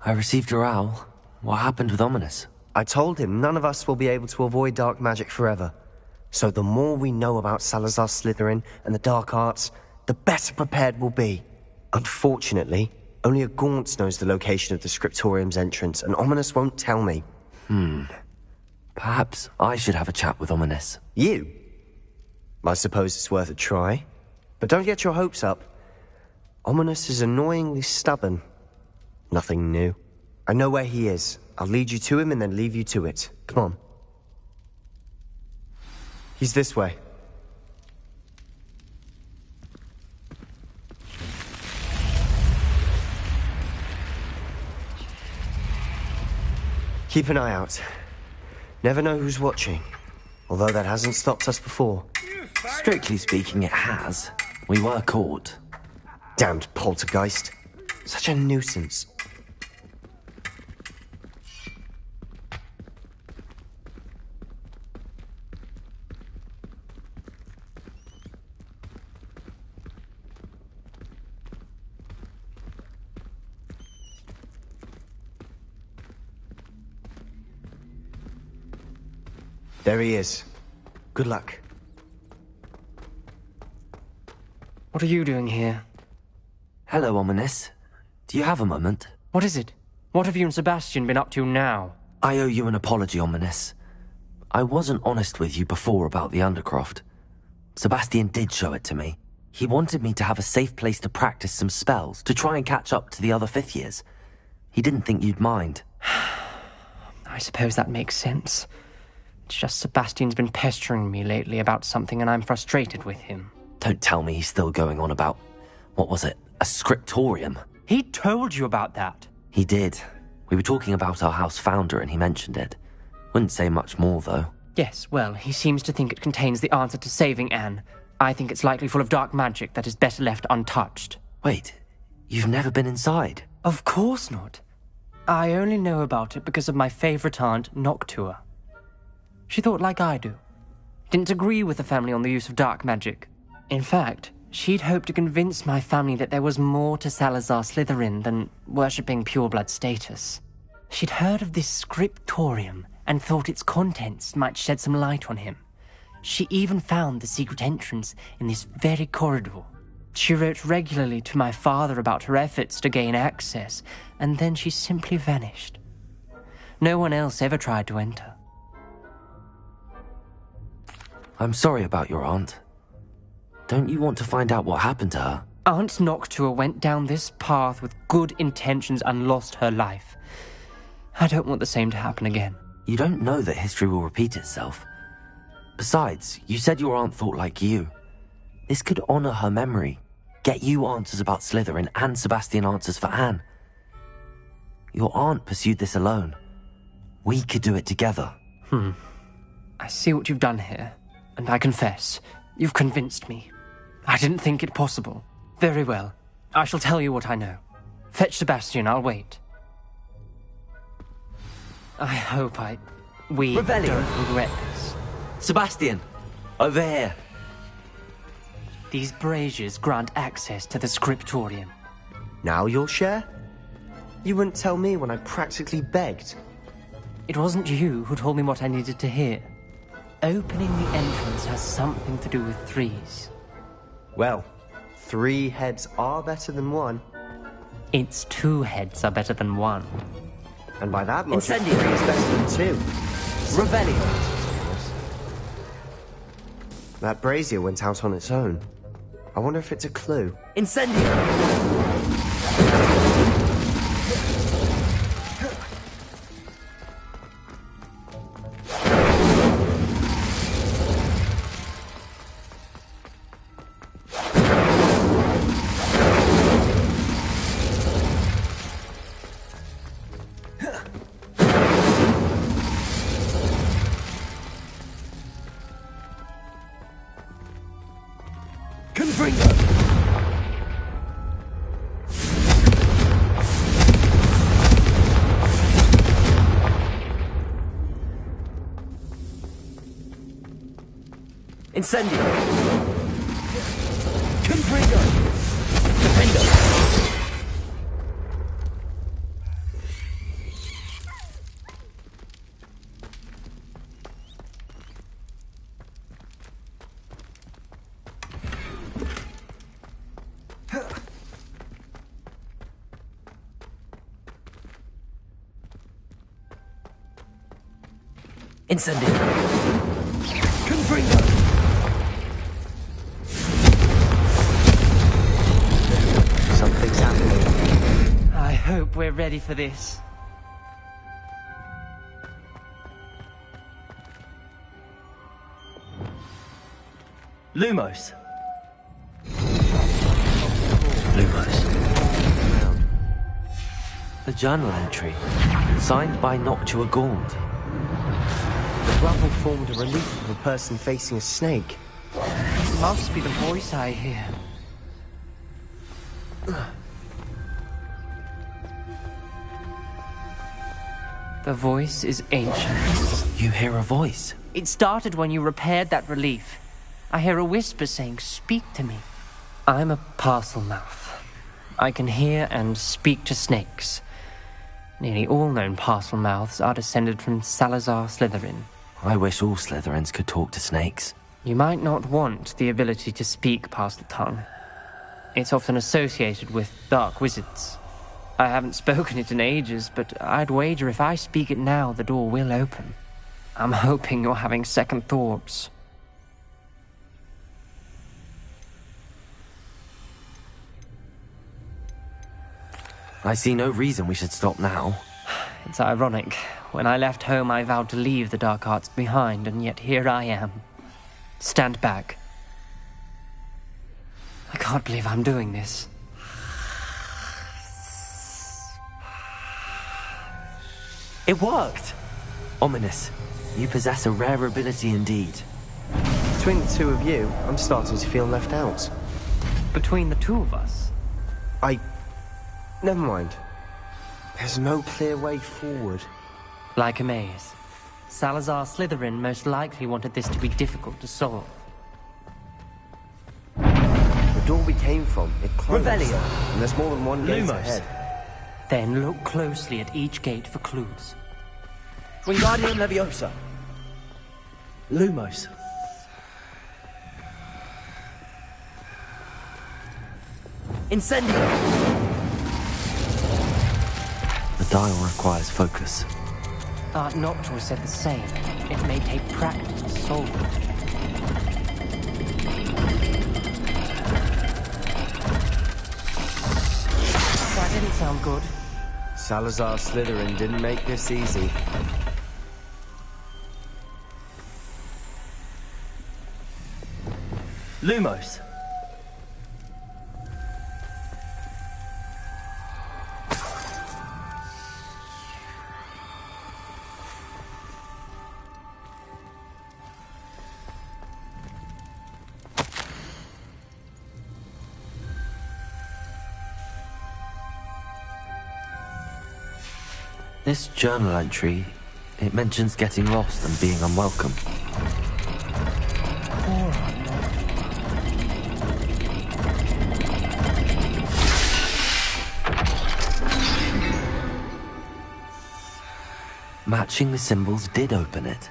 I received your owl. What happened with Ominous? I told him none of us will be able to avoid dark magic forever. So the more we know about Salazar Slytherin and the dark arts, the better prepared we'll be. Unfortunately, only a Gaunt knows the location of the Scriptorium's entrance, and Ominous won't tell me. Perhaps I should have a chat with Ominous. You? I suppose it's worth a try. But don't get your hopes up. Ominous is annoyingly stubborn. Nothing new. I know where he is. I'll lead you to him and then leave you to it. Come on. He's this way. Keep an eye out. Never know who's watching. Although that hasn't stopped us before. Strictly speaking, it has. We were caught. Damned poltergeist. Such a nuisance. There he is. Good luck. What are you doing here? Hello, Ominous. Do you have a moment? What is it? What have you and Sebastian been up to now? I owe you an apology, Ominous. I wasn't honest with you before about the Undercroft. Sebastian did show it to me. He wanted me to have a safe place to practice some spells, to try and catch up to the other fifth years. He didn't think you'd mind. I suppose that makes sense. It's just Sebastian's been pestering me lately about something and I'm frustrated with him. Don't tell me he's still going on about, what was it, a scriptorium? He told you about that. He did. We were talking about our house founder and he mentioned it. Wouldn't say much more, though. Yes, well, he seems to think it contains the answer to saving Anne. I think it's likely full of dark magic that is better left untouched. Wait, you've never been inside? Of course not. I only know about it because of my favorite aunt, Noctua. She thought like I do. Didn't agree with the family on the use of dark magic. In fact, she'd hoped to convince my family that there was more to Salazar Slytherin than worshipping pureblood status. She'd heard of this scriptorium and thought its contents might shed some light on him. She even found the secret entrance in this very corridor. She wrote regularly to my father about her efforts to gain access, and then she simply vanished. No one else ever tried to enter. I'm sorry about your aunt. Don't you want to find out what happened to her? Aunt Noctua went down this path with good intentions and lost her life. I don't want the same to happen again. You don't know that history will repeat itself. Besides, you said your aunt thought like you. This could honor her memory, get you answers about Slytherin and Sebastian answers for Anne. Your aunt pursued this alone. We could do it together. I see what you've done here, and I confess, you've convinced me. I didn't think it possible. Very well. I shall tell you what I know. Fetch Sebastian, I'll wait. I hope we Revelio. don't regret this. Sebastian, over here. These braziers grant access to the scriptorium. Now you'll share? You wouldn't tell me when I practically begged. It wasn't you who told me what I needed to hear. Opening the entrance has something to do with threes. Well, 3 heads are better than 1. Its 2 heads are better than 1. And by that logic, 3 Incendio. is better than 2. Revelio. That brazier went out on its own. I wonder if it's a clue. Incendio. Incendio! Confringo! Defendo! Incendio! Confringo! Something's happening. I hope we're ready for this. Lumos! Lumos. The journal entry, signed by Noctua Gaunt. The rubble formed a relief of a person facing a snake. It must be the voice I hear. The voice is ancient. You hear a voice? It started when you repaired that relief. I hear a whisper saying, "Speak to me." I'm a parcel mouth. I can hear and speak to snakes. Nearly all known parcel mouths are descended from Salazar Slytherin. I wish all Slytherins could talk to snakes. You might not want the ability to speak parcel tongue. It's often associated with dark wizards. I haven't spoken it in ages, but I'd wager if I speak it now, the door will open. I'm hoping you're having second thoughts. I see no reason we should stop now. It's ironic. When I left home, I vowed to leave the dark arts behind, and yet here I am. Stand back. I can't believe I'm doing this. It worked! Ominous. You possess a rare ability indeed. Between the two of you, I'm starting to feel left out. Between the two of us? Never mind. There's no clear way forward. Like a maze. Salazar Slytherin most likely wanted this to be difficult to solve. The door we came from, it closed. Revelio. And there's more than one gate Lumos. ahead. Then look closely at each gate for clues. Wingardium Leviosa. Lumos. Incendio! The dial requires focus. Art Noctua said the same. It may take practice to solve it. That didn't sound good. Salazar Slytherin didn't make this easy. Lumos. This journal entry, it mentions getting lost and being unwelcome. Matching the symbols did open it.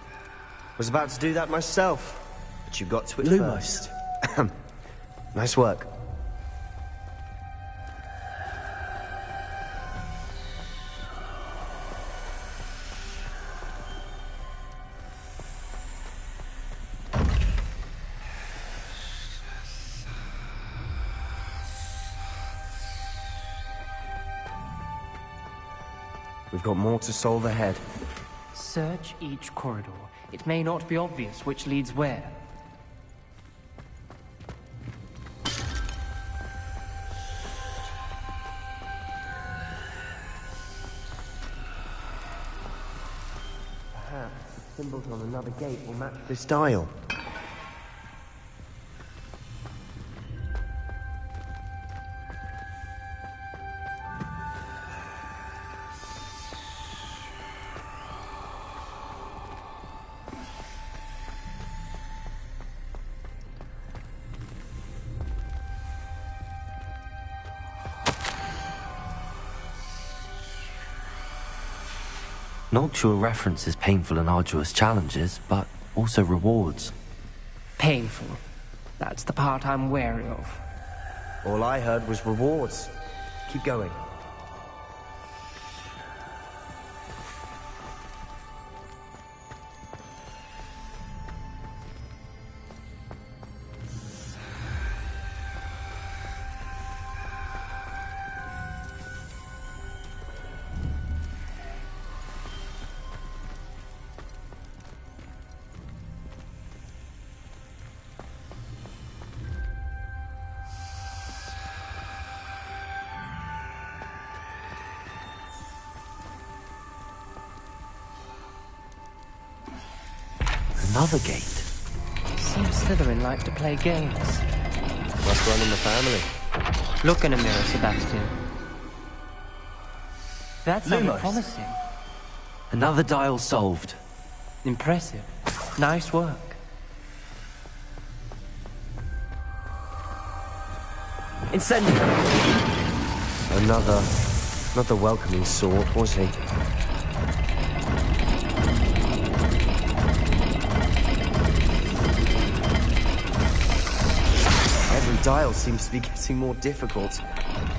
Was about to do that myself, but you got to it Lumos. first. Nice work. We've got more to solve ahead. Search each corridor. It may not be obvious which leads where. Perhaps symbols on another gate will match this dial. Noctua references painful and arduous challenges, but also rewards. Painful. That's the part I'm wary of. All I heard was rewards. Keep going. Another gate. Seems Slytherin like to play games. Must run in the family. Look in a mirror, Sebastian. That sounded Lumos. promising. Another dial solved. Impressive. Nice work. Incendio! Not the welcoming sort, was he? Every dial seems to be getting more difficult,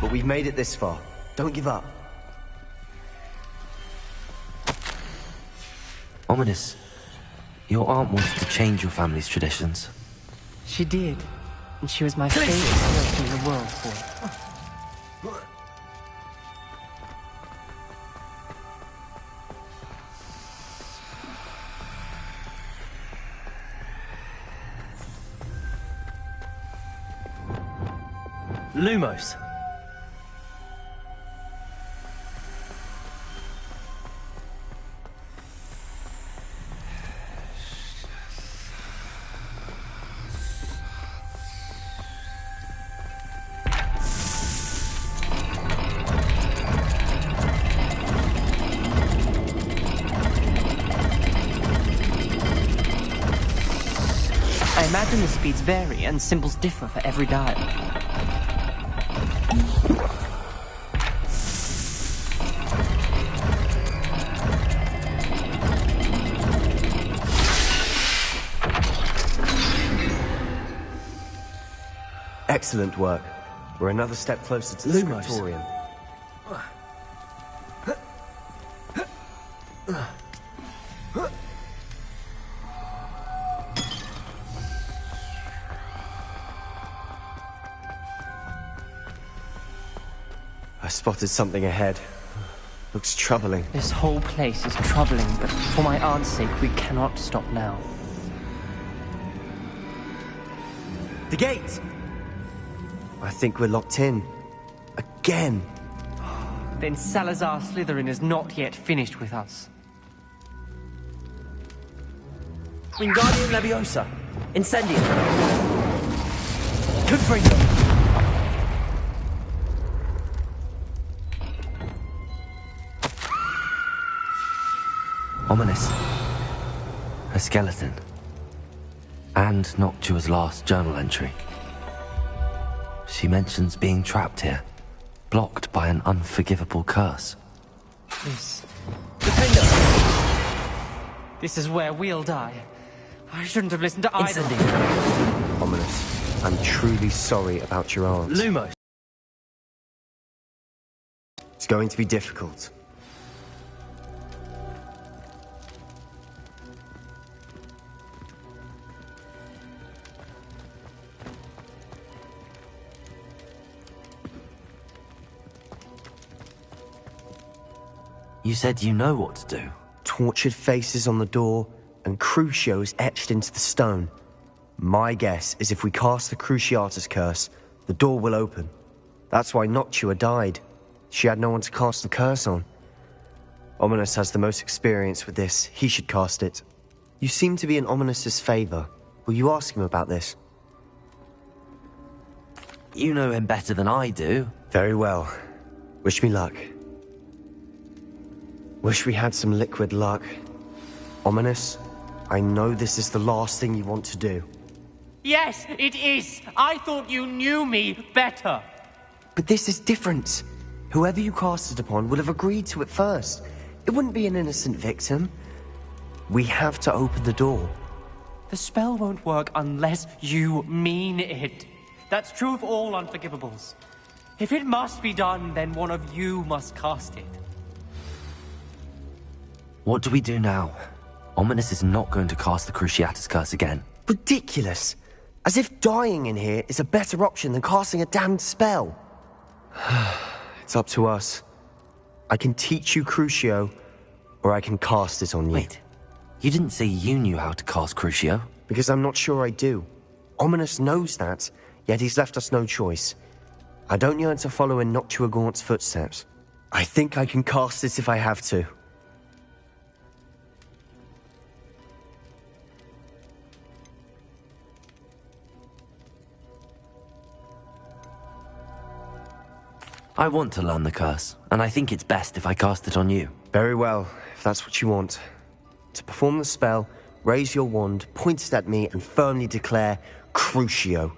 but we've made it this far. Don't give up. Ominous, your aunt wanted to change your family's traditions. She did. And she was my favorite person in the world for it. Lumos. I imagine the speeds vary and symbols differ for every dial. Excellent work. We're another step closer to the Lumos. scriptorium. I spotted something ahead. Looks troubling. This whole place is troubling, but for my aunt's sake, we cannot stop now. The gate! I think we're locked in. Again. Then Salazar Slytherin is not yet finished with us. Wingardium Leviosa. Incendio. Confringo. Ominous. A skeleton. And Noctua's last journal entry. She mentions being trapped here, blocked by an unforgivable curse. This is where we'll die. I shouldn't have listened to either. Ominous. I'm truly sorry about your aunt. Lumos. It's going to be difficult. You said you know what to do. Tortured faces on the door and Crucios etched into the stone. My guess is if we cast the Cruciatus curse, the door will open. That's why Noctua died. She had no one to cast the curse on. Ominous has the most experience with this. He should cast it. You seem to be in Ominous's favor. Will you ask him about this? You know him better than I do. Very well. Wish me luck. Wish we had some liquid luck. Ominous, I know this is the last thing you want to do. Yes, it is. I thought you knew me better. But this is different. Whoever you cast it upon would have agreed to it first. It wouldn't be an innocent victim. We have to open the door. The spell won't work unless you mean it. That's true of all unforgivables. If it must be done, then one of you must cast it. What do we do now? Ominous is not going to cast the Cruciatus curse again. Ridiculous. As if dying in here is a better option than casting a damned spell. It's up to us. I can teach you Crucio, or I can cast it on you. Wait, you didn't say you knew how to cast Crucio? Because I'm not sure I do. Ominous knows that, yet he's left us no choice. I don't yearn to follow in Noctua Gaunt's footsteps. I think I can cast it if I have to. I want to learn the curse, and I think it's best if I cast it on you. Very well, if that's what you want. To perform the spell, raise your wand, point it at me, and firmly declare, Crucio.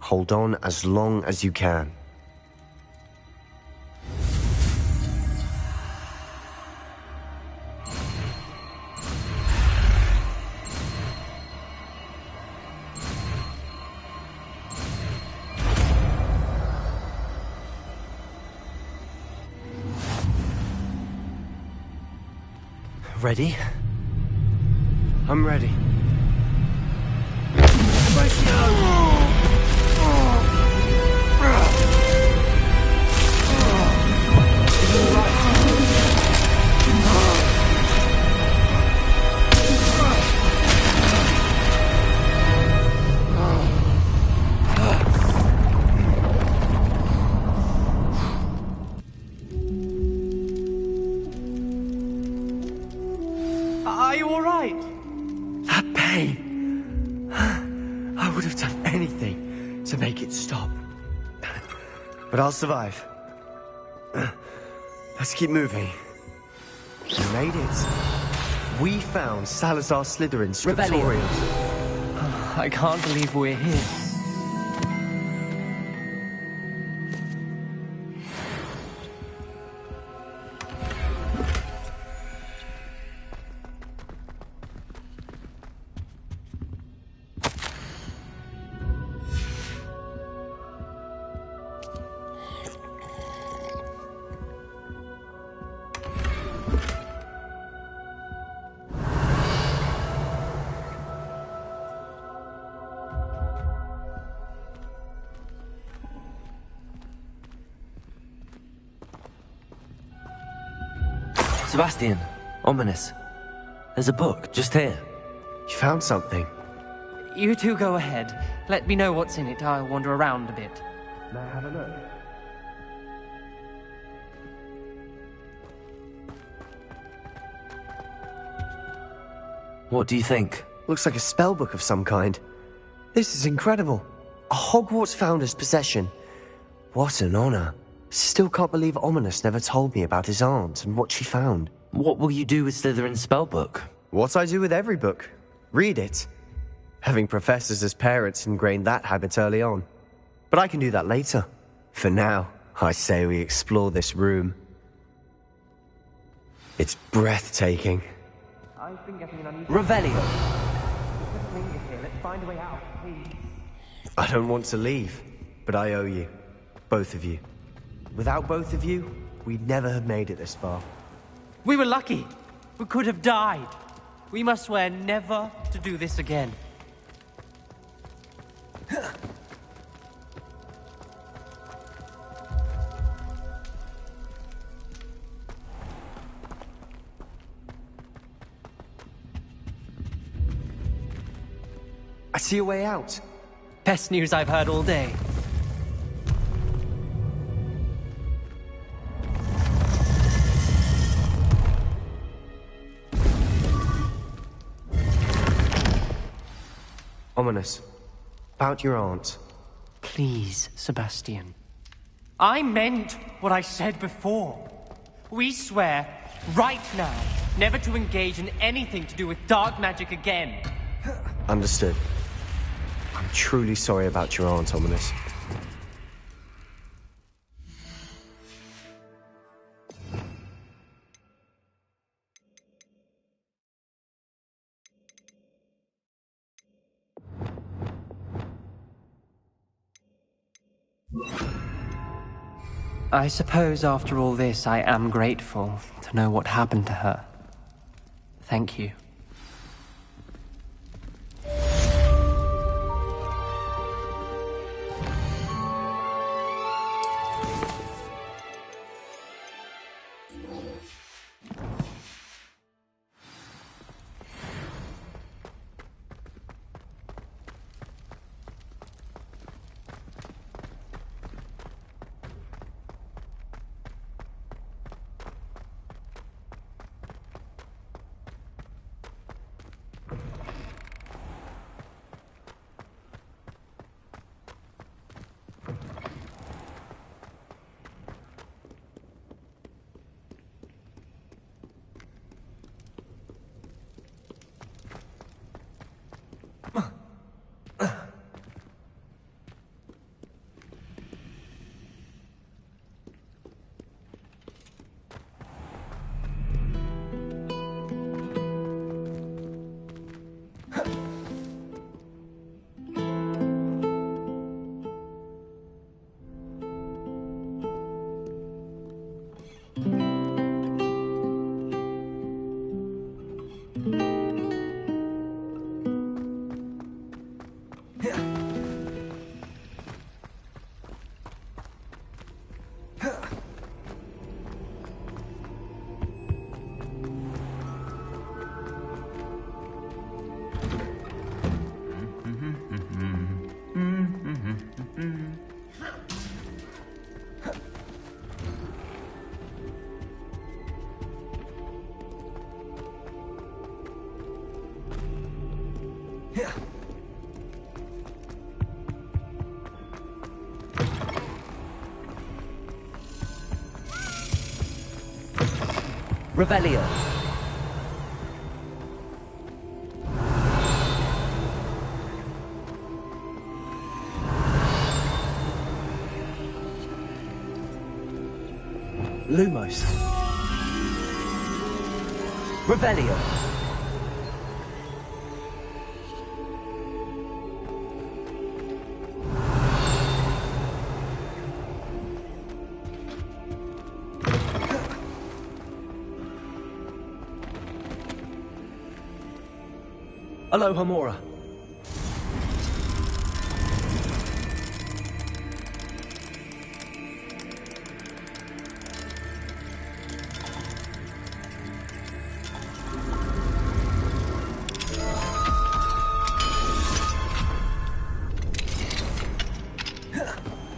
Hold on as long as you can. Ready? I'm ready. Are you all right? That pain. I would have done anything to make it stop. But I'll survive. Let's keep moving. We made it. We found Salazar Slytherin's scriptorium. I can't believe we're here. Sebastian, ominous. There's a book just here. You found something. You two go ahead. Let me know what's in it. I'll wander around a bit. May I have a look? What do you think? Looks like a spell book of some kind. This is incredible. A Hogwarts founder's possession. What an honor. Still can't believe Ominous never told me about his aunt and what she found. What will you do with Slytherin's spellbook? What I do with every book. Read it. Having professors as parents ingrained that habit early on. But I can do that later. For now, I say we explore this room. It's breathtaking. I've been getting an unusual... Revelio! Let's find a way out, please. I don't want to leave, but I owe you. Both of you. Without both of you, we'd never have made it this far. We were lucky. We could have died. We must swear never to do this again. I see a way out. Best news I've heard all day. Ominous. About your aunt. Please, Sebastian. I meant what I said before. We swear, right now, never to engage in anything to do with dark magic again. Understood. I'm truly sorry about your aunt, Ominous. I suppose after all this, I am grateful to know what happened to her. Thank you. Revelio. Lumos. Revelio. Aloha Mora.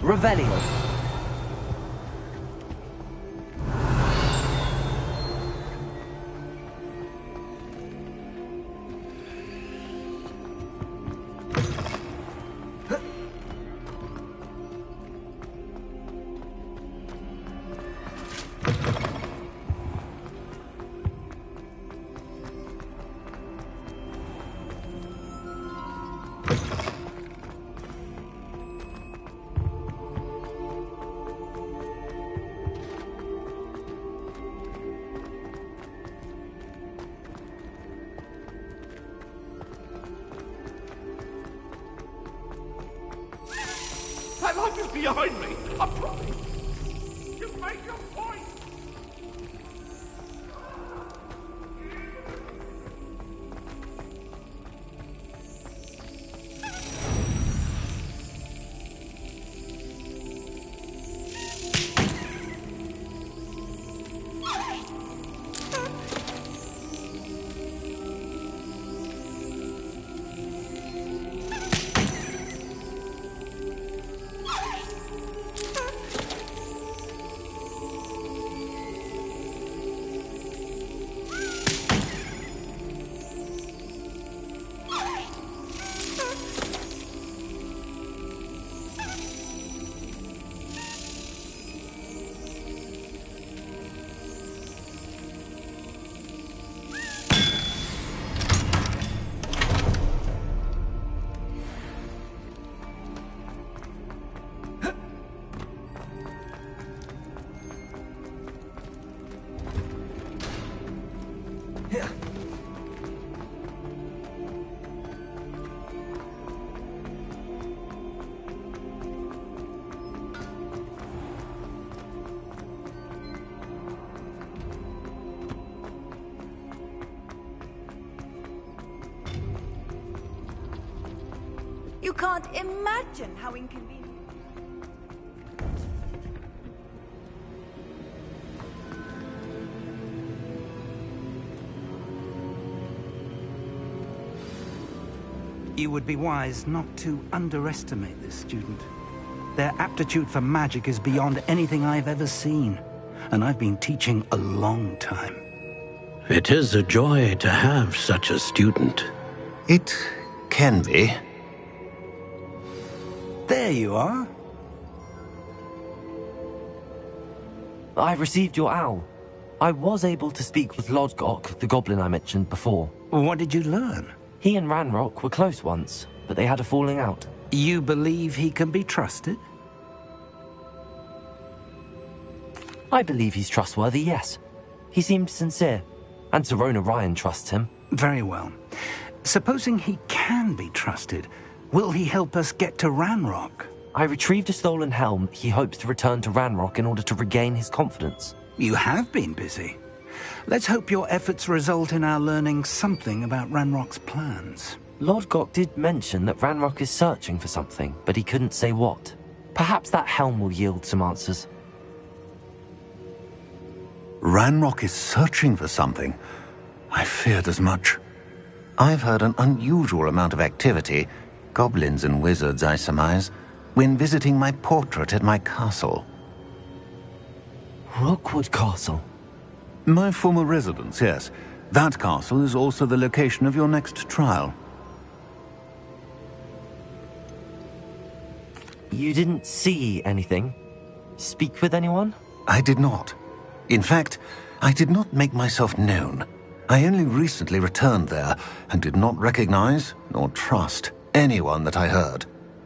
Revelio. That life is behind me. I promise. You've made your point. You can't imagine how inconvenient. You would be wise not to underestimate this student. Their aptitude for magic is beyond anything I've ever seen, and I've been teaching a long time. It is a joy to have such a student. It can be. There you are. I received your owl. I was able to speak with Lodgok, the goblin I mentioned before. What did you learn? He and Ranrock were close once, but they had a falling out. You believe he can be trusted? I believe he's trustworthy, yes. He seemed sincere, and Serona Ryan trusts him. Very well. Supposing he can be trusted, will he help us get to Ranrock? I retrieved a stolen helm he hopes to return to Ranrock in order to regain his confidence. You have been busy. Let's hope your efforts result in our learning something about Ranrock's plans. Lodgok did mention that Ranrock is searching for something, but he couldn't say what. Perhaps that helm will yield some answers. Ranrock is searching for something. I feared as much. I've heard an unusual amount of activity, goblins and wizards, I surmise, when visiting my portrait at my castle. Rockwood Castle? My former residence, yes. That castle is also the location of your next trial. You didn't see anything? Speak with anyone? I did not. In fact, I did not make myself known. I only recently returned there and did not recognize nor trust anyone that I heard.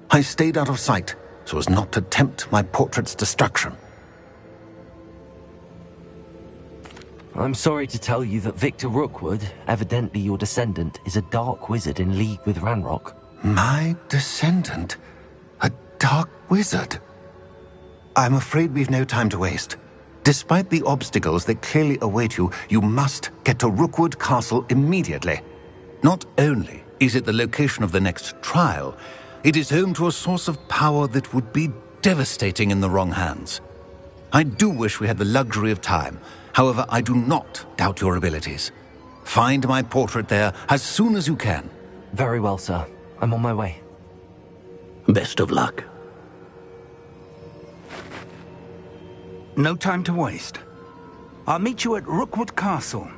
I stayed out of sight so as not to tempt my portrait's destruction. I'm sorry to tell you that Victor Rookwood, evidently your descendant, is a dark wizard in league with Ranrock. My descendant? A dark wizard? I'm afraid we've no time to waste. Despite the obstacles that clearly await you, you must get to Rookwood Castle immediately. Not only is it the location of the next trial, it is home to a source of power that would be devastating in the wrong hands. I do wish we had the luxury of time. However, I do not doubt your abilities. Find my portrait there as soon as you can. Very well, sir. I'm on my way. Best of luck. No time to waste. I'll meet you at Rookwood Castle.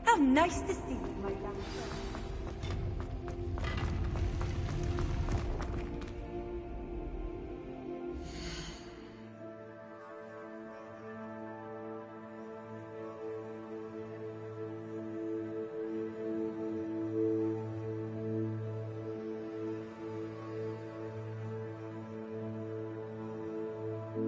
How nice to see